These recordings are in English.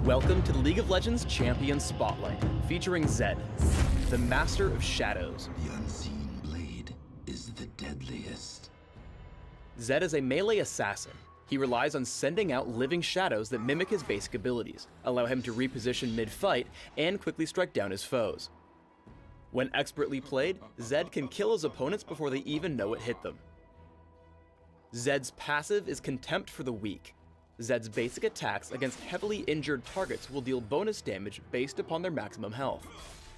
Welcome to the League of Legends Champion Spotlight, featuring Zed, the Master of Shadows. The unseen blade is the deadliest. Zed is a melee assassin. He relies on sending out living shadows that mimic his basic abilities, allow him to reposition mid-fight, and quickly strike down his foes. When expertly played, Zed can kill his opponents before they even know it hit them. Zed's passive is Contempt for the Weak. Zed's basic attacks against heavily injured targets will deal bonus damage based upon their maximum health.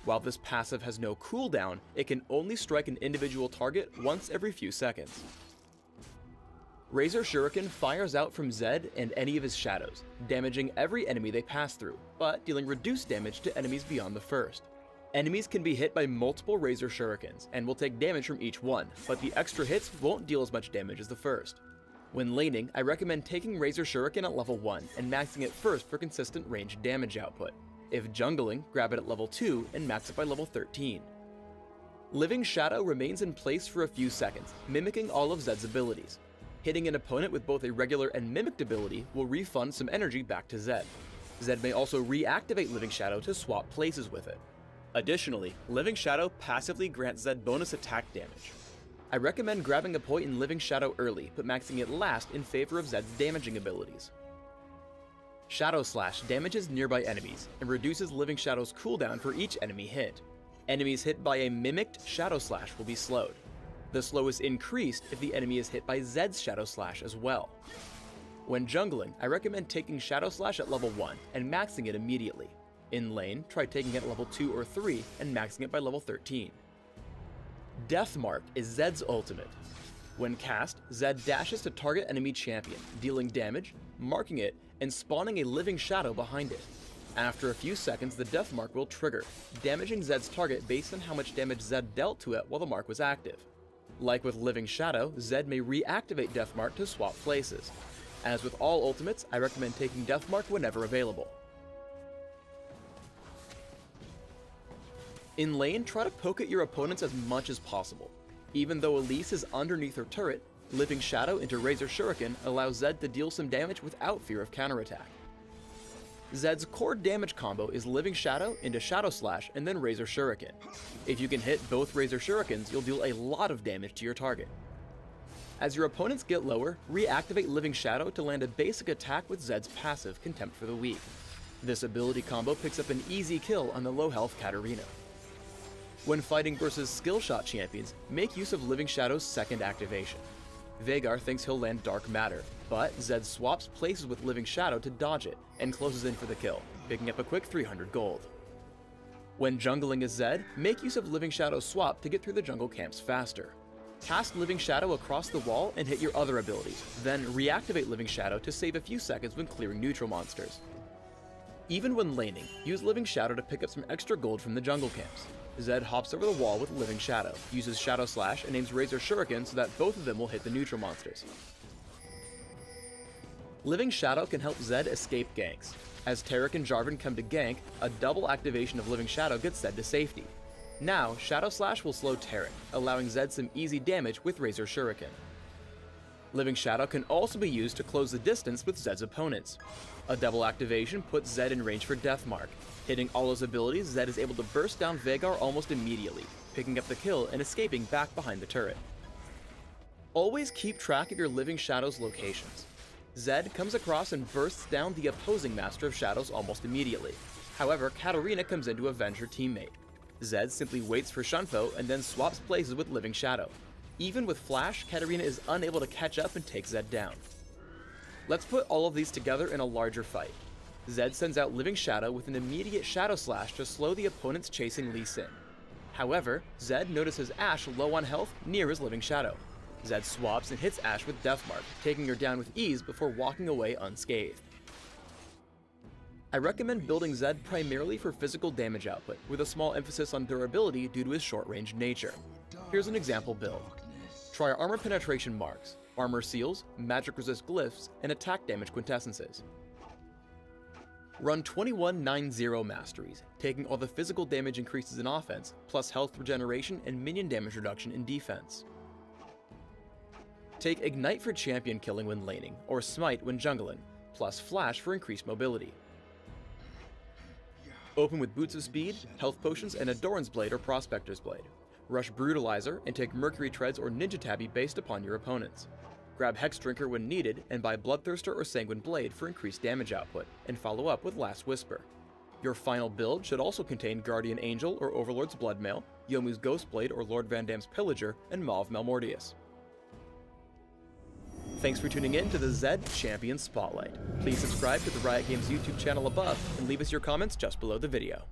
While this passive has no cooldown, it can only strike an individual target once every few seconds. Razor Shuriken fires out from Zed and any of his shadows, damaging every enemy they pass through, but dealing reduced damage to enemies beyond the first. Enemies can be hit by multiple Razor Shurikens and will take damage from each one, but the extra hits won't deal as much damage as the first. When laning, I recommend taking Razor Shuriken at level 1 and maxing it first for consistent ranged damage output. If jungling, grab it at level 2 and max it by level 13. Living Shadow remains in place for a few seconds, mimicking all of Zed's abilities. Hitting an opponent with both a regular and mimicked ability will refund some energy back to Zed. Zed may also reactivate Living Shadow to swap places with it. Additionally, Living Shadow passively grants Zed bonus attack damage. I recommend grabbing a point in Living Shadow early, but maxing it last in favor of Zed's damaging abilities. Shadow Slash damages nearby enemies, and reduces Living Shadow's cooldown for each enemy hit. Enemies hit by a mimicked Shadow Slash will be slowed. The slow is increased if the enemy is hit by Zed's Shadow Slash as well. When jungling, I recommend taking Shadow Slash at level 1 and maxing it immediately. In lane, try taking it at level 2 or 3 and maxing it by level 13. Death Mark is Zed's ultimate. When cast, Zed dashes to target enemy champion, dealing damage, marking it, and spawning a living shadow behind it. After a few seconds, the Death Mark will trigger, damaging Zed's target based on how much damage Zed dealt to it while the mark was active. Like with Living Shadow, Zed may reactivate Death Mark to swap places. As with all ultimates, I recommend taking Death Mark whenever available. In lane, try to poke at your opponents as much as possible. Even though Elise is underneath her turret, Living Shadow into Razor Shuriken allows Zed to deal some damage without fear of counterattack. Zed's core damage combo is Living Shadow into Shadow Slash and then Razor Shuriken. If you can hit both Razor Shurikens, you'll deal a lot of damage to your target. As your opponents get lower, reactivate Living Shadow to land a basic attack with Zed's passive, Contempt for the Weak. This ability combo picks up an easy kill on the low health Katarina. When fighting versus skill shot champions, make use of Living Shadow's second activation. Veigar thinks he'll land Dark Matter, but Zed swaps places with Living Shadow to dodge it, and closes in for the kill, picking up a quick 300 gold. When jungling as Zed, make use of Living Shadow's swap to get through the jungle camps faster. Cast Living Shadow across the wall and hit your other abilities, then reactivate Living Shadow to save a few seconds when clearing neutral monsters. Even when laning, use Living Shadow to pick up some extra gold from the jungle camps. Zed hops over the wall with Living Shadow, uses Shadow Slash, and aims Razor Shuriken so that both of them will hit the neutral monsters. Living Shadow can help Zed escape ganks. As Taric and Jarvan come to gank, a double activation of Living Shadow gets Zed to safety. Now, Shadow Slash will slow Taric, allowing Zed some easy damage with Razor Shuriken. Living Shadow can also be used to close the distance with Zed's opponents. A double activation puts Zed in range for Death Mark. Hitting all his abilities, Zed is able to burst down Veigar almost immediately, picking up the kill and escaping back behind the turret. Always keep track of your Living Shadow's locations. Zed comes across and bursts down the opposing Master of Shadows almost immediately. However, Katarina comes in to avenge her teammate. Zed simply waits for Shunpo and then swaps places with Living Shadow. Even with Flash, Katarina is unable to catch up and take Zed down. Let's put all of these together in a larger fight. Zed sends out Living Shadow with an immediate Shadow Slash to slow the opponents chasing Lee Sin. However, Zed notices Ashe low on health near his Living Shadow. Zed swaps and hits Ashe with Death Mark, taking her down with ease before walking away unscathed. I recommend building Zed primarily for physical damage output, with a small emphasis on durability due to his short-range nature. Here's an example build. Try Armor Penetration Marks, Armor Seals, Magic Resist Glyphs, and Attack Damage Quintessences. Run 21-9-0 Masteries, taking all the physical damage increases in offense, plus health regeneration and minion damage reduction in defense. Take Ignite for champion killing when laning, or Smite when jungling, plus Flash for increased mobility. Open with Boots of Speed, Health Potions, and a Doran's Blade or Prospector's Blade. Rush Brutalizer, and take Mercury Treads or Ninja Tabby based upon your opponents. Grab Hex Drinker when needed, and buy Bloodthirster or Sanguine Blade for increased damage output, and follow up with Last Whisper. Your final build should also contain Guardian Angel or Overlord's Bloodmail, Yomu's Ghostblade or Lord Van Dam's Pillager, and Maw of Malmortius. Thanks for tuning in to the Zed Champion Spotlight. Please subscribe to the Riot Games YouTube channel above, and leave us your comments just below the video.